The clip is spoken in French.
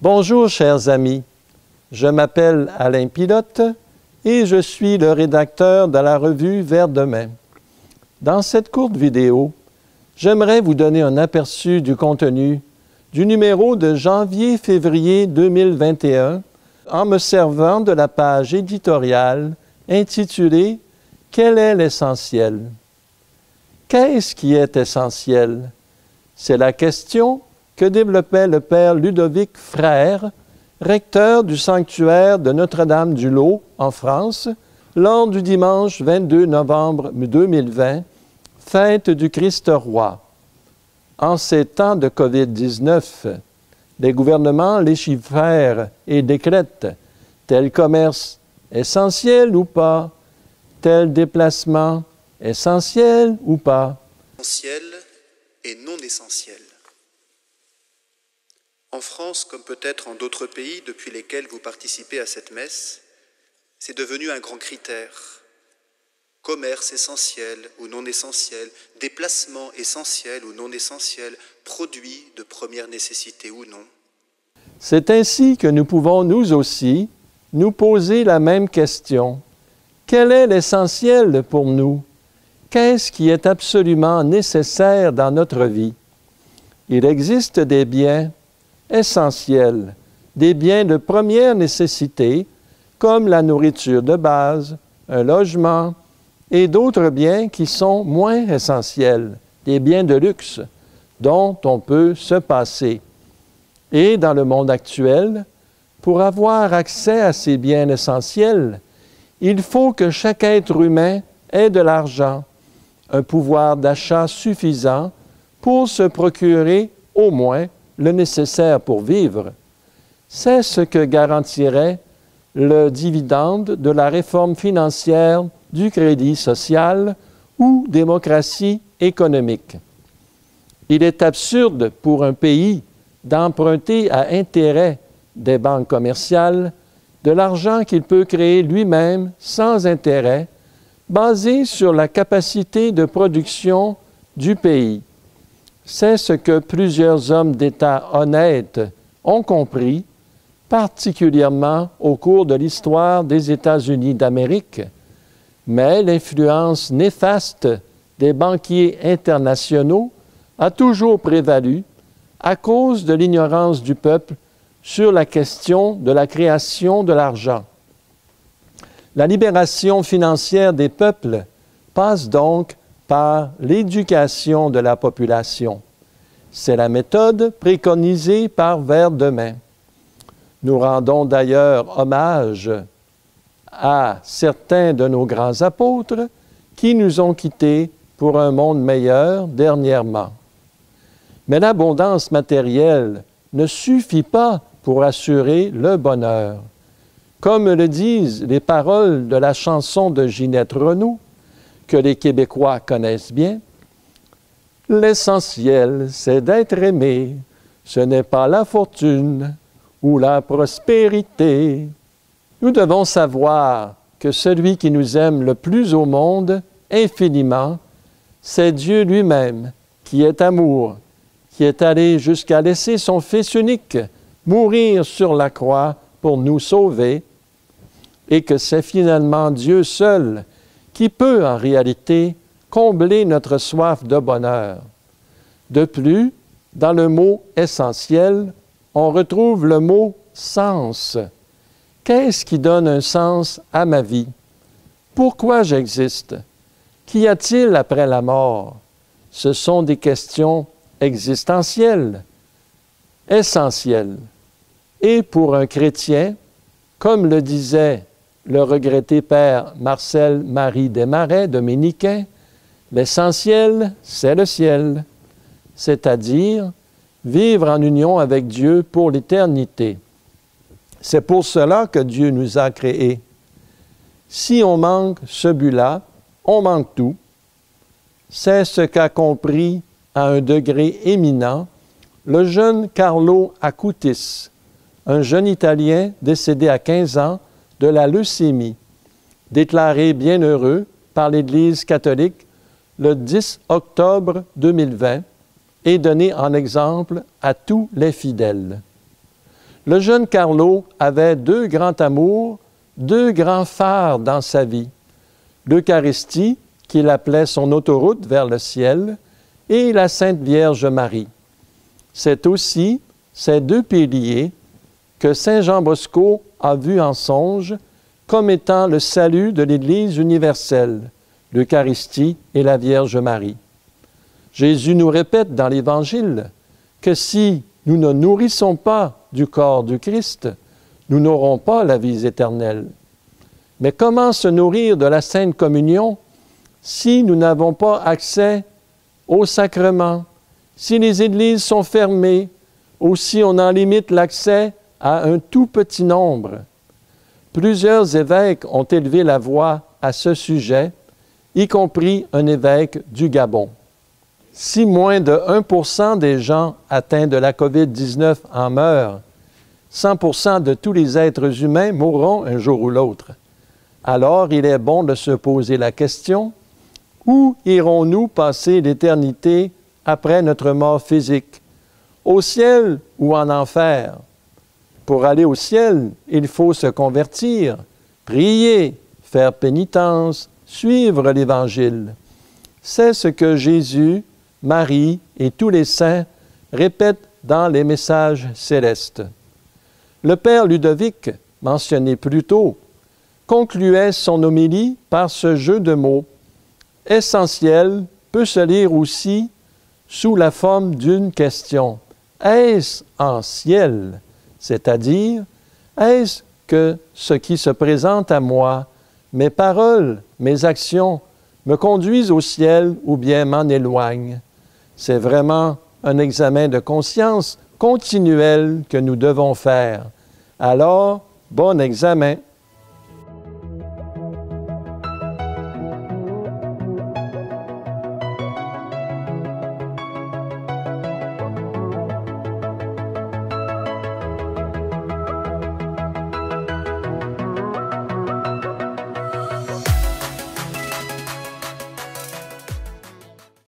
Bonjour chers amis, je m'appelle Alain Pilote et je suis le rédacteur de la revue Vers demain. Dans cette courte vidéo, j'aimerais vous donner un aperçu du contenu du numéro de janvier-février 2021 en me servant de la page éditoriale intitulée « Quel est l'essentiel ?» Qu'est-ce qui est essentiel? C'est la question que développait le père Ludovic Frère, recteur du sanctuaire de Notre-Dame-du-Lot en France, lors du dimanche 22 novembre 2020, fête du Christ roi. En ces temps de COVID-19, les gouvernements légifèrent et décrètent tel commerce essentiel ou pas, tel déplacement essentiel ou pas. Essentiel et non essentiel. En France, comme peut-être en d'autres pays depuis lesquels vous participez à cette messe, c'est devenu un grand critère. Commerce essentiel ou non essentiel, déplacement essentiel ou non essentiel, produit de première nécessité ou non. C'est ainsi que nous pouvons nous aussi nous poser la même question. Quel est l'essentiel pour nous? Qu'est-ce qui est absolument nécessaire dans notre vie? Il existe des biens essentiels, des biens de première nécessité, comme la nourriture de base, un logement, et d'autres biens qui sont moins essentiels, des biens de luxe, dont on peut se passer. Et dans le monde actuel, pour avoir accès à ces biens essentiels, il faut que chaque être humain ait de l'argent, un pouvoir d'achat suffisant pour se procurer au moins le nécessaire pour vivre. C'est ce que garantirait le dividende de la réforme financière du crédit social ou démocratie économique. Il est absurde pour un pays d'emprunter à intérêt des banques commerciales de l'argent qu'il peut créer lui-même sans intérêt, basé sur la capacité de production du pays. C'est ce que plusieurs hommes d'État honnêtes ont compris, particulièrement au cours de l'histoire des États-Unis d'Amérique, mais l'influence néfaste des banquiers internationaux a toujours prévalu à cause de l'ignorance du peuple sur la question de la création de l'argent. La libération financière des peuples passe donc par l'éducation de la population. C'est la méthode préconisée par Vers demain. Nous rendons d'ailleurs hommage à certains de nos grands apôtres qui nous ont quittés pour un monde meilleur dernièrement. Mais l'abondance matérielle ne suffit pas pour assurer le bonheur. Comme le disent les paroles de la chanson de Ginette Renaud, que les Québécois connaissent bien, « L'essentiel, c'est d'être aimé, ce n'est pas la fortune ou la prospérité. » Nous devons savoir que celui qui nous aime le plus au monde, infiniment, c'est Dieu lui-même, qui est amour, qui est allé jusqu'à laisser son Fils unique mourir sur la croix pour nous sauver, et que c'est finalement Dieu seul qui peut en réalité combler notre soif de bonheur. De plus, dans le mot « essentiel », on retrouve le mot « sens ». Qu'est-ce qui donne un sens à ma vie? Pourquoi j'existe? Qu'y a-t-il après la mort? Ce sont des questions existentielles, essentielles. Et pour un chrétien, comme le disait le regretté père Marcel-Marie Desmarais, dominicain, l'essentiel, c'est le ciel, c'est-à-dire vivre en union avec Dieu pour l'éternité. C'est pour cela que Dieu nous a créés. Si on manque ce but-là, on manque tout. C'est ce qu'a compris à un degré éminent le jeune Carlo Acutis, un jeune Italien décédé à 15 ans de la leucémie, déclaré bienheureux par l'Église catholique le 10 octobre 2020 et donné en exemple à tous les fidèles. Le jeune Carlo avait deux grands amours, deux grands phares dans sa vie. L'Eucharistie, qu'il appelait son autoroute vers le ciel, et la Sainte Vierge Marie. C'est aussi ces deux piliers que Saint Jean Bosco a vus en songe comme étant le salut de l'Église universelle, l'Eucharistie et la Vierge Marie. Jésus nous répète dans l'Évangile que si nous ne nourrissons pas du corps du Christ, nous n'aurons pas la vie éternelle. Mais comment se nourrir de la Sainte Communion si nous n'avons pas accès aux sacrements, si les églises sont fermées ou si on en limite l'accès à un tout petit nombre? Plusieurs évêques ont élevé la voix à ce sujet, y compris un évêque du Gabon. Si moins de 1% des gens atteints de la COVID-19 en meurent, 100% de tous les êtres humains mourront un jour ou l'autre. Alors, il est bon de se poser la question: où irons-nous passer l'éternité après notre mort physique? Au ciel ou en enfer? Pour aller au ciel, il faut se convertir, prier, faire pénitence, suivre l'Évangile. C'est ce que Jésus, Marie et tous les saints répètent dans les messages célestes. Le père Ludovic, mentionné plus tôt, concluait son homélie par ce jeu de mots. Essentiel peut se lire aussi sous la forme d'une question. Est-ce en ciel? C'est-à-dire, est-ce que ce qui se présente à moi, mes paroles, mes actions, me conduisent au ciel ou bien m'en éloignent? C'est vraiment un examen de conscience continuel que nous devons faire. Alors, bon examen!